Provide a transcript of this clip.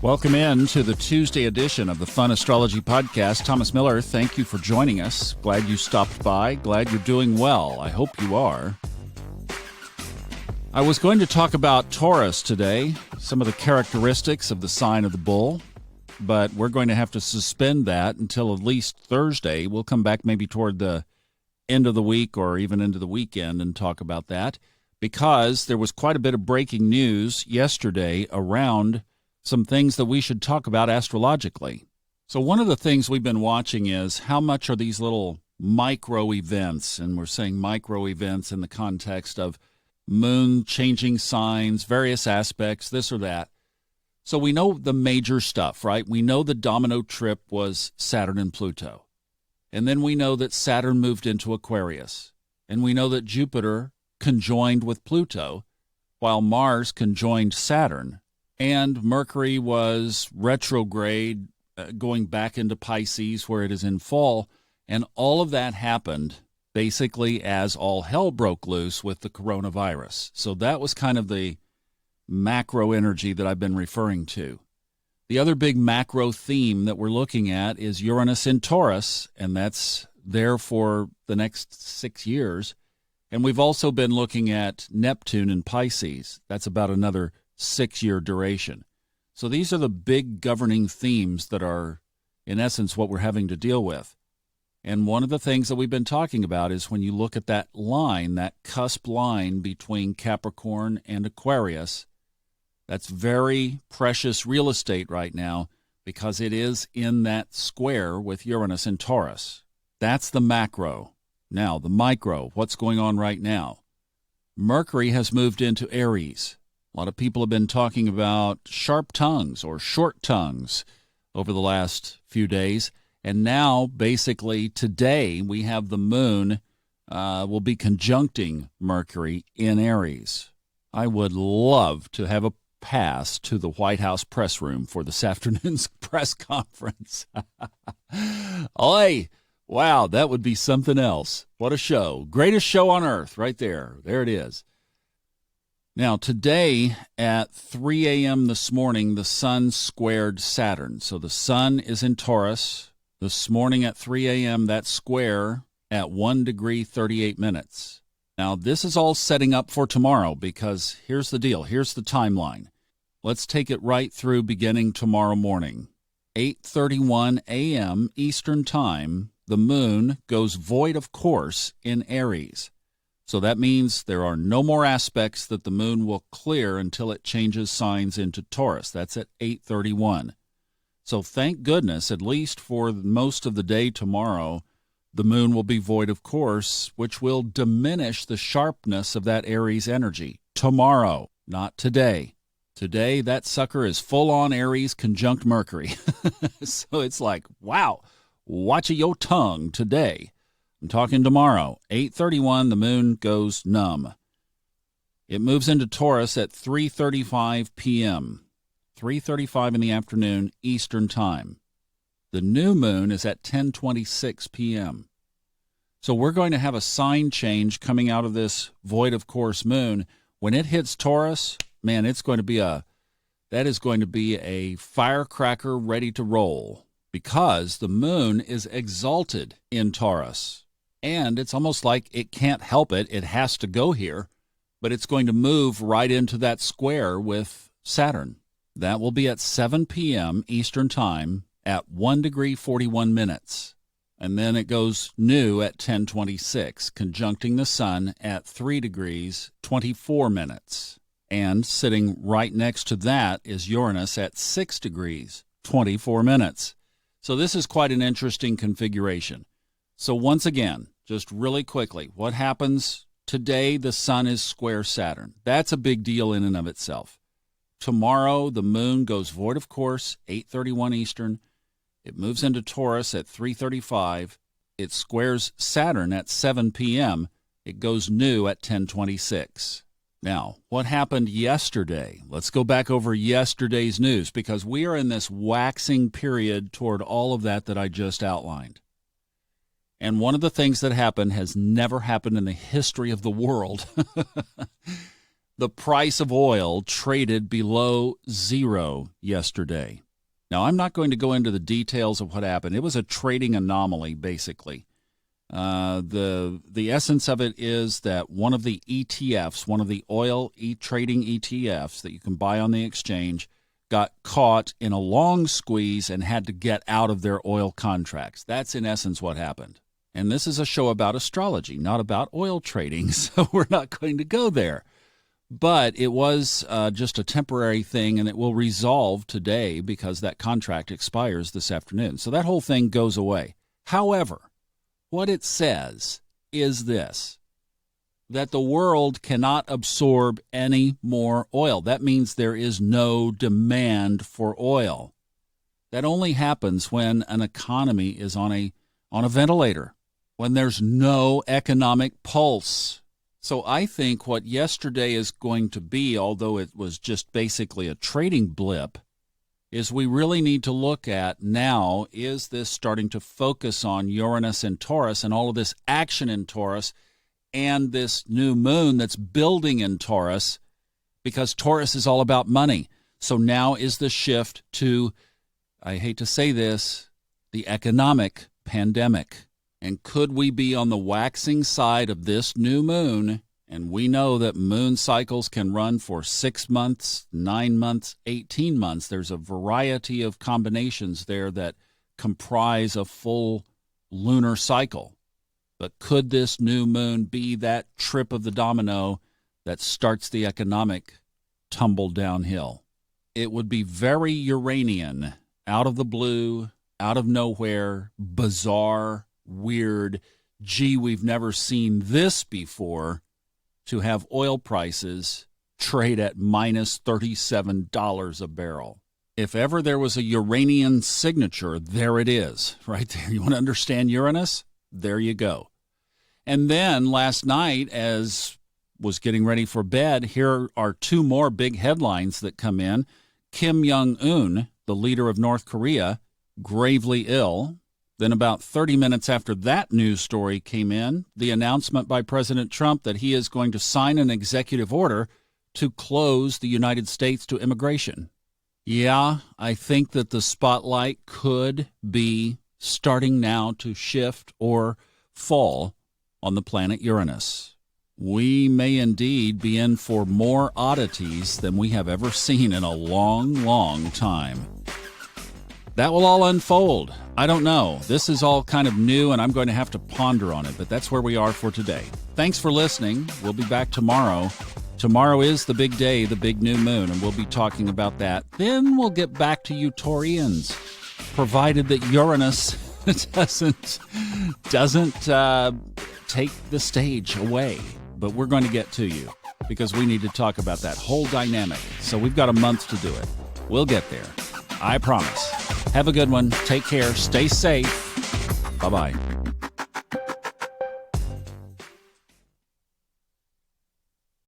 Welcome in to the Tuesday edition of the Fun Astrology Podcast. Thomas Miller, thank you for joining us. Glad you stopped by. Glad you're doing well. I hope you are. I was going to talk about Taurus today, some of the characteristics of the sign of the bull, but we're going to have to suspend that until at least Thursday. We'll come back maybe toward the end of the week or even into the weekend and talk about that, because there was quite a bit of breaking news yesterday around some things that we should talk about astrologically. So one of the things we've been watching is how much are these little micro events, and we're saying micro events in the context of moon changing signs, various aspects, this or that. So we know the major stuff, right? We know the domino trip was Saturn and Pluto. And then we know that Saturn moved into Aquarius. And we know that Jupiter conjoined with Pluto, while Mars conjoined Saturn. And Mercury was retrograde, going back into Pisces, where it is in fall. And all of that happened basically as all hell broke loose with the coronavirus. So that was kind of the macro energy that I've been referring to. The other big macro theme that we're looking at is Uranus in Taurus, and that's there for the next 6 years. And we've also been looking at Neptune in Pisces. That's about another 6-year duration. So these are the big governing themes that are, in essence, what we're having to deal with. And one of the things that we've been talking about is when you look at that line, that cusp line between Capricorn and Aquarius, that's very precious real estate right now because it is in that square with Uranus and Taurus. That's the macro. Now, the micro, what's going on right now? Mercury has moved into Aries. A lot of people have been talking about sharp tongues or short tongues over the last few days. And now, basically, today, we have the moon will be conjuncting Mercury in Aries. I would love to have a pass to the White House press room for this afternoon's press conference. Oy! Wow, that would be something else. What a show. Greatest show on earth right there. There it is. Now, today at 3 a.m. this morning, the sun squared Saturn. So the sun is in Taurus. This morning at 3 a.m., that square at 1 degree 38 minutes. Now, this is all setting up for tomorrow because here's the deal. Here's the timeline. Let's take it right through beginning tomorrow morning. 8:31 a.m. Eastern Time, the moon goes void of course in Aries. So that means there are no more aspects that the moon will clear until it changes signs into Taurus. That's at 8:31. So thank goodness, at least for most of the day tomorrow, the moon will be void of course, which will diminish the sharpness of that Aries energy. Tomorrow, not today. Today, that sucker is full-on Aries conjunct Mercury. So it's like, wow, watch your tongue today. I'm talking tomorrow, 8:31, the moon goes numb. It moves into Taurus at 3:35 p.m., 3:35 in the afternoon Eastern Time. The new moon is at 10:26 p.m. So we're going to have a sign change coming out of this void of course moon. When it hits Taurus, man, that is going to be a firecracker ready to roll because the moon is exalted in Taurus. And it's almost like it can't help it. It has to go here, but it's going to move right into that square with Saturn. That will be at 7 p.m. Eastern Time at 1 degree 41 minutes. And then it goes new at 10:26, conjuncting the sun at 3 degrees 24 minutes. And sitting right next to that is Uranus at 6 degrees 24 minutes. So this is quite an interesting configuration. So once again, just really quickly, what happens today? The sun is square Saturn. That's a big deal in and of itself. Tomorrow, the moon goes void of course, 8:31 Eastern. It moves into Taurus at 3:35. It squares Saturn at 7 p.m. It goes new at 10:26. Now, what happened yesterday? Let's go back over yesterday's news because we are in this waxing period toward all of that I just outlined. And one of the things that happened has never happened in the history of the world. The price of oil traded below zero yesterday. Now, I'm not going to go into the details of what happened. It was a trading anomaly, basically. The essence of it is that one of the ETFs, one of the oil trading ETFs that you can buy on the exchange, got caught in a long squeeze and had to get out of their oil contracts. That's in essence what happened. And this is a show about astrology, not about oil trading, so we're not going to go there. But it was just a temporary thing, and it will resolve today because that contract expires this afternoon. So that whole thing goes away. However, what it says is this, that the world cannot absorb any more oil. That means there is no demand for oil. That only happens when an economy is on a ventilator, when there's no economic pulse. So I think what yesterday is going to be, although it was just basically a trading blip, is we really need to look at now, is this starting to focus on Uranus and Taurus and all of this action in Taurus and this new moon that's building in Taurus, because Taurus is all about money. So now is the shift to, I hate to say this, the economic pandemic. And could we be on the waxing side of this new moon? And we know that moon cycles can run for 6 months, 9 months, 18 months. There's a variety of combinations there that comprise a full lunar cycle. But could this new moon be that trip of the domino that starts the economic tumble downhill? It would be very Uranian, out of the blue, out of nowhere, bizarre, weird, gee, we've never seen this before, to have oil prices trade at minus $37 a barrel. If ever there was a Uranian signature, there it is, right there. You want to understand Uranus? There you go. And then last night, as was getting ready for bed, here are two more big headlines that come in. Kim Jong-un, the leader of North Korea, gravely ill. Then about 30 minutes after that news story came in, the announcement by President Trump that he is going to sign an executive order to close the United States to immigration. Yeah, I think that the spotlight could be starting now to shift or fall on the planet Uranus. We may indeed be in for more oddities than we have ever seen in a long, long time. That will all unfold. I don't know. This is all kind of new, and I'm going to have to ponder on it, but that's where we are for today. Thanks for listening. We'll be back tomorrow. Tomorrow is the big day, the big new moon, and we'll be talking about that. Then we'll get back to you Taurians, provided that Uranus doesn't take the stage away. But we're going to get to you because we need to talk about that whole dynamic. So we've got a month to do it. We'll get there. I promise. Have a good one. Take care. Stay safe. Bye-bye.